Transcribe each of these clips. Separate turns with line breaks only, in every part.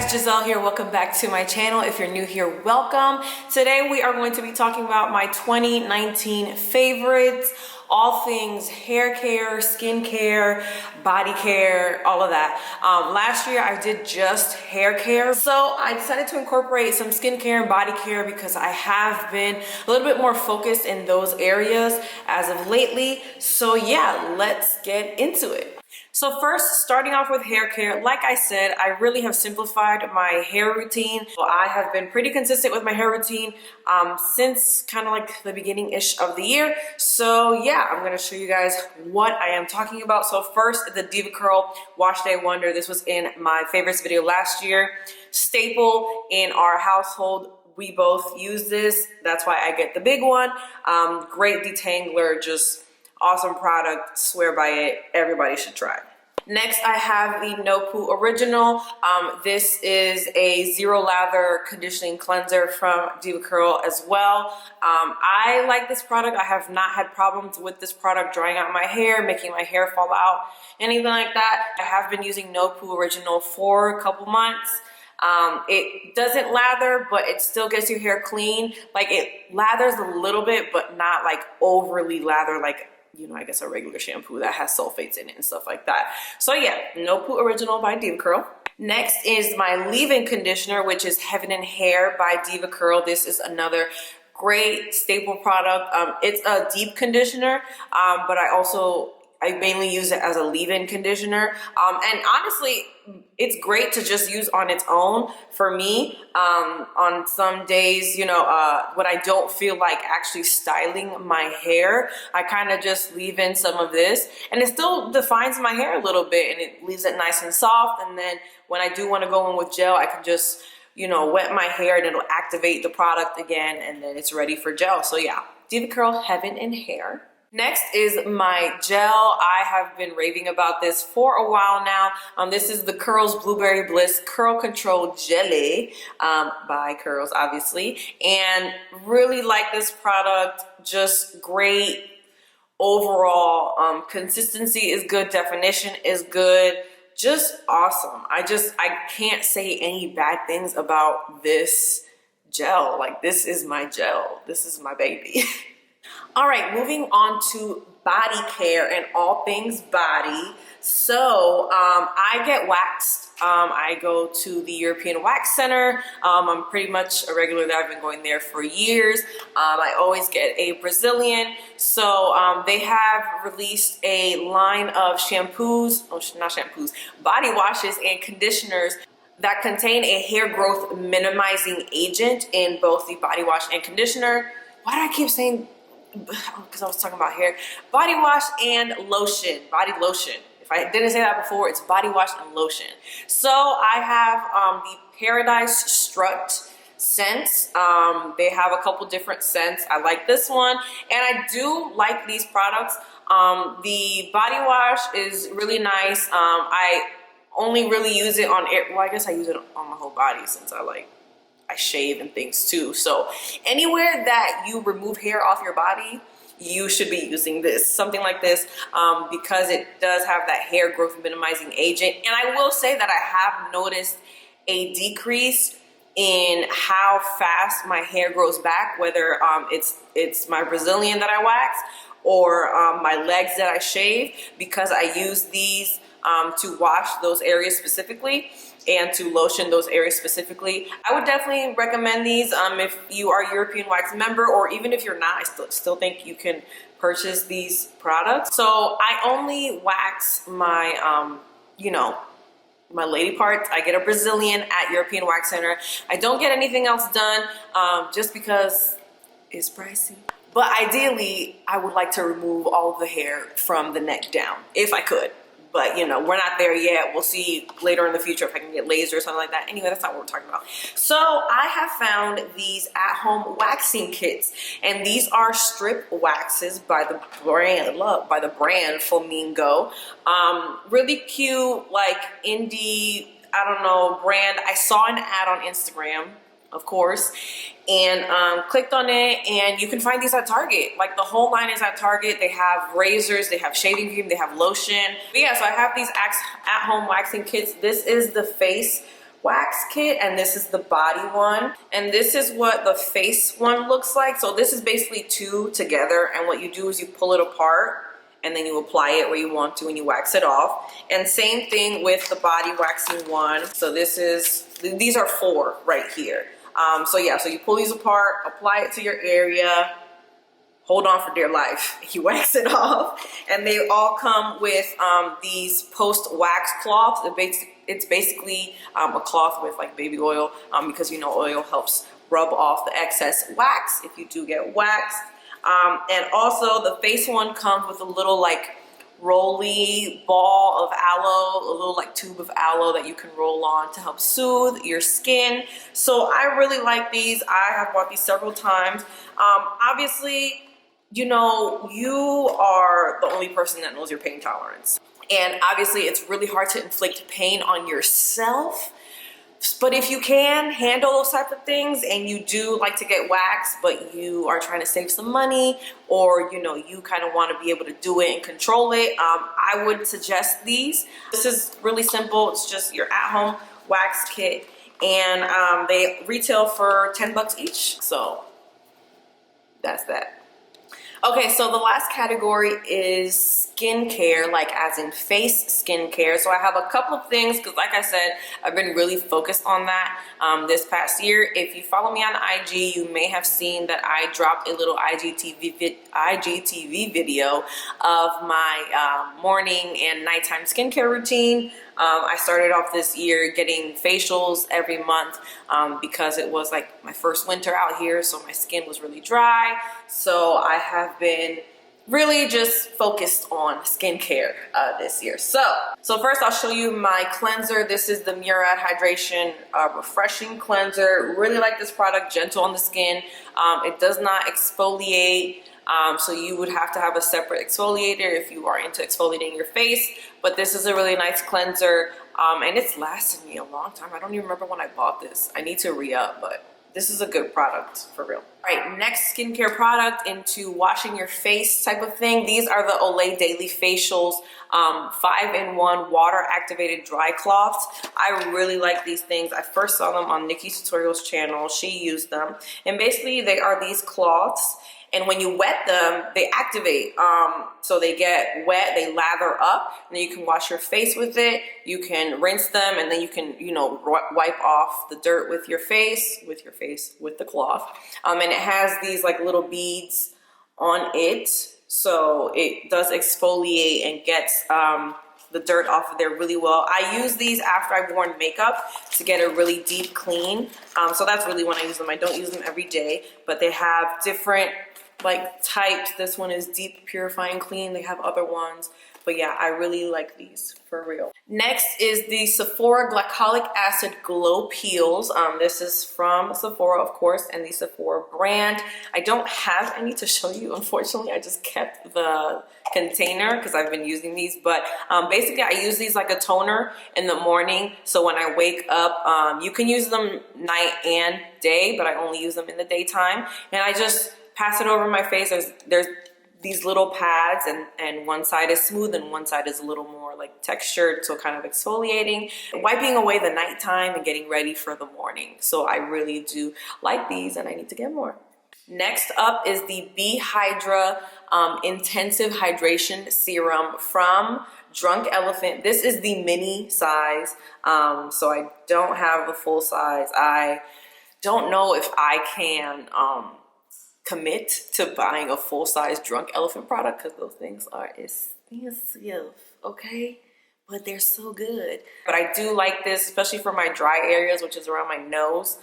guys, Giselle here. Welcome back to my channel. If you're new here, welcome. Today we are going to be talking about my 2019 favorites, all things hair care, skin care, body care, all of that. Last year I did just hair care, so I decided to incorporate some skincare and body care because I have been a little bit more focused in those areas as of lately. So yeah, let's get into it. So first, starting off with hair care, like I said, I really have simplified my hair routine. So I have been pretty consistent with my hair routine since kind of like the beginning-ish of the year. So yeah, I'm gonna show you guys what I am talking about. So first, the DevaCurl Wash Day Wonder. This was in my favorites video last year. Staple in our household. We both use this. That's why I get the big one. Great detangler, just awesome product, swear by it, everybody should try. Next, I have the No Poo Original. This is a zero lather conditioning cleanser from DevaCurl as well. I like this product. I have not had problems with this product drying out my hair, making my hair fall out, anything like that. I have been using No Poo Original for a couple months. It doesn't lather, but it still gets your hair clean. Like, it lathers a little bit, but not like overly lather, like, you know, I guess a regular shampoo that has sulfates in it and stuff like that. So yeah, No Poo Original by DevaCurl. Next is my leave-in conditioner, which is Heaven and Hair by DevaCurl. This is another great staple product. It's a deep conditioner, but I mainly use it as a leave-in conditioner. And honestly, it's great to just use on its own for me. On some days, you know, when I don't feel like actually styling my hair, I kind of just leave in some of this, and it still defines my hair a little bit, and it leaves it nice and soft. And then when I do want to go in with gel, I can just, you know, wet my hair and it'll activate the product again, and then it's ready for gel. So yeah, DevaCurl Heaven and Hair. Next is my gel. I have been raving about this for a while now. This is the Curls Blueberry Bliss Curl Control Jelly by Curls, obviously. And really like this product, just great overall. Consistency is good, definition is good, just awesome. I can't say any bad things about this gel. Like, this is my gel. This is my baby. All right, moving on to body care and all things body. So I get waxed. I go to the European Wax Center. I'm pretty much a regular there. I've been going there for years. I always get a Brazilian. So they have released a line of shampoos, not shampoos, body washes and conditioners that contain a hair growth minimizing agent in both the body wash and conditioner. Why do I keep saying? Because I was talking about hair. Body wash and lotion, body lotion. If I didn't say that before, it's body wash and lotion. So I have the Paradise Strut scents. They have a couple different scents. I like this one, and I do like these products. The body wash is really nice. I only really use it on air. Well, I guess I use it on my whole body since I shave and things too. So anywhere that you remove hair off your body, you should be using this, something like this, because it does have that hair growth minimizing agent. And I will say that I have noticed a decrease in how fast my hair grows back, whether it's my Brazilian that I wax or my legs that I shave, because I use these to wash those areas specifically and to lotion those areas specifically. I would definitely recommend these if you are a European Wax member, or even if you're not, I still think you can purchase these products. So I only wax my, you know, my lady parts. I get a Brazilian at European Wax Center. I don't get anything else done just because it's pricey. But ideally, I would like to remove all of the hair from the neck down, if I could. But, you know, we're not there yet. We'll see later in the future if I can get laser or something like that. Anyway, that's not what we're talking about. So I have found these at-home waxing kits, and these are strip waxes by the brand Flamingo. Really cute, like indie, I don't know, brand. I saw an ad on Instagram, of course, and clicked on it, and you can find these at Target. Like, the whole line is at Target. They have razors, they have shaving cream, they have lotion. But yeah, so I have these at-home waxing kits. This is the face Wax Kit, and this is the body one. And this is what the face one looks like. So this is basically two together, and what you do is you pull it apart and then you apply it where you want to and you wax it off. And same thing with the body waxing one. So these are 4 right here. So yeah, so you pull these apart, apply it to your area, hold on for dear life, you wax it off, and they all come with these post-wax cloths. It's basically a cloth with like baby oil, because you know oil helps rub off the excess wax if you do get waxed. And also the face one comes with a little like rolly ball of aloe, a little like tube of aloe that you can roll on to help soothe your skin. So I really like these. I have bought these several times. Obviously, you know, you are the only person that knows your pain tolerance. And obviously it's really hard to inflict pain on yourself. But if you can handle those type of things and you do like to get waxed, but you are trying to save some money, or you know, you kind of want to be able to do it and control it, I would suggest these. This is really simple. It's just your at-home wax kit, and they retail for 10 bucks each. So that's that. Okay, so the last category is skincare, like as in face skincare. So I have a couple of things because like I said, I've been really focused on that this past year. If you follow me on IG, you may have seen that I dropped a little IGTV video of my morning and nighttime skincare routine. I started off this year getting facials every month because it was like my first winter out here, so my skin was really dry. So I have been really just focused on skincare this year. So first I'll show you my cleanser. This is the Murad Hydration Refreshing Cleanser. Really like this product, gentle on the skin. It does not exfoliate. So you would have to have a separate exfoliator if you are into exfoliating your face. But this is a really nice cleanser, and it's lasted me a long time. I don't even remember when I bought this. I need to re-up, but this is a good product for real. All right, next skincare product into washing your face type of thing. These are the Olay Daily Facials 5-in-1 water activated dry cloths. I really like these things. I first saw them on Nikki's Tutorials channel. She used them, and basically they are these cloths. And when you wet them, they activate. So they get wet, they lather up, and then you can wash your face with it. You can rinse them, and then you can, you know, wipe off the dirt with your face, with the cloth. And it has these like little beads on it. So it does exfoliate and gets the dirt off of there really well. I use these after I've worn makeup to get a really deep clean. So that's really when I use them. I don't use them every day, but they have different like types. This one is deep purifying clean. They have other ones, but yeah, I really like these for real. Next is the Sephora Glycolic Acid Glow Peels. This is from Sephora, of course, and the Sephora brand. I don't have any to show you, unfortunately. I just kept the container because I've been using these, but basically I use these like a toner in the morning. So when I wake up, you can use them night and day, but I only use them in the daytime, and I just pass it over my face. There's these little pads, and one side is smooth and one side is a little more like textured, so kind of exfoliating, wiping away the nighttime and getting ready for the morning. So I really do like these, and I need to get more. Next up is the B-Hydra Intensive Hydration Serum from Drunk Elephant. This is the mini size, so I don't have the full size. I don't know if I can commit to buying a full-size Drunk Elephant product because those things are expensive, okay? But they're so good. But I do like this, especially for my dry areas, which is around my nose.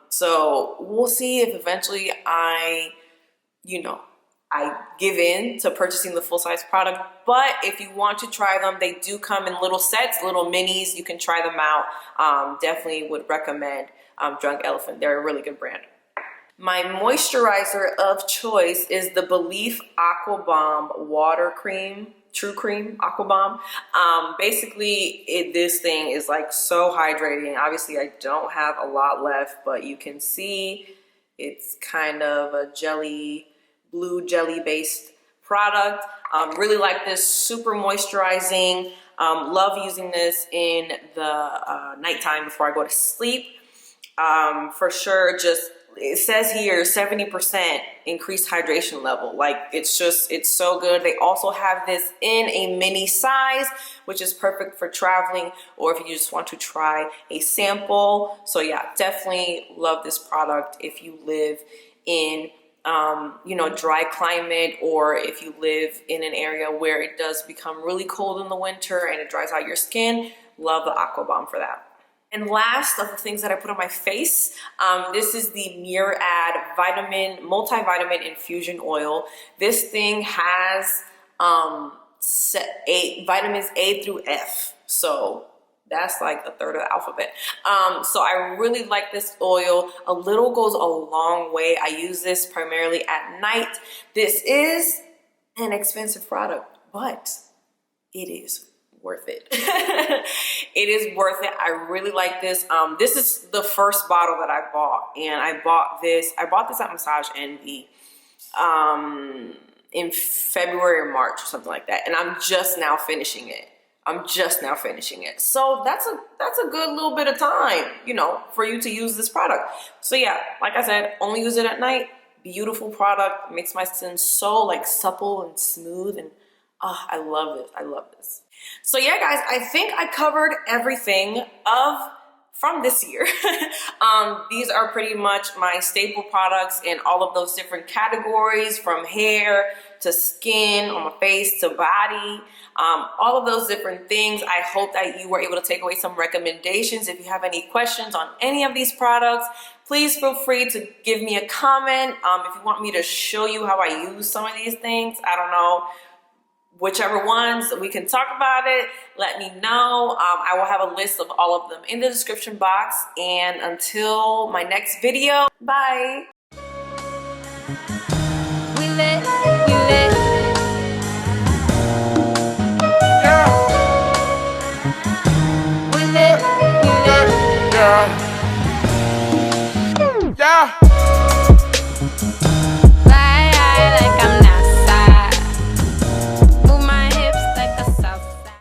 So we'll see if eventually I give in to purchasing the full-size product. But if you want to try them, they do come in little sets, little minis. You can try them out. Definitely would recommend Drunk Elephant. They're a really good brand. My moisturizer of choice is the Belif Aqua Bomb Water Cream, True Cream Aqua Bomb. Basically, this thing is like so hydrating. Obviously, I don't have a lot left, but you can see it's kind of a blue jelly based product. Really like this, super moisturizing. Love using this in the nighttime before I go to sleep. For sure, just, it says here 70% increased hydration level. Like, it's so good. They also have this in a mini size, which is perfect for traveling or if you just want to try a sample. So yeah, definitely love this product if you live in you know, dry climate, or if you live in an area where it does become really cold in the winter and it dries out your skin. Love the Aqua Bomb for that. And last of the things that I put on my face, this is the Murad multivitamin infusion oil. This thing has vitamins A through F. So that's like a third of the alphabet. So I really like this oil. A little goes a long way. I use this primarily at night. This is an expensive product, but it is worth it. It is worth it. I really like this. This is the first bottle that I bought, and I bought this at Massage Envy in February or March or something like that, and I'm just now finishing it. So that's a good little bit of time, you know, for you to use this product. So yeah, like I said, only use it at night. Beautiful product, makes my skin so like supple and smooth, and I love this. So yeah, guys, I think I covered everything from this year. These are pretty much my staple products in all of those different categories, from hair to skin, on my face to body, all of those different things. I hope that you were able to take away some recommendations. If you have any questions on any of these products, please feel free to give me a comment. If you want me to show you how I use some of these things, I don't know, whichever ones, we can talk about it. Let me know. I will have a list of all of them in the description box. And until my next video, bye. We lit.
Yeah. We lit. Yeah. Yeah.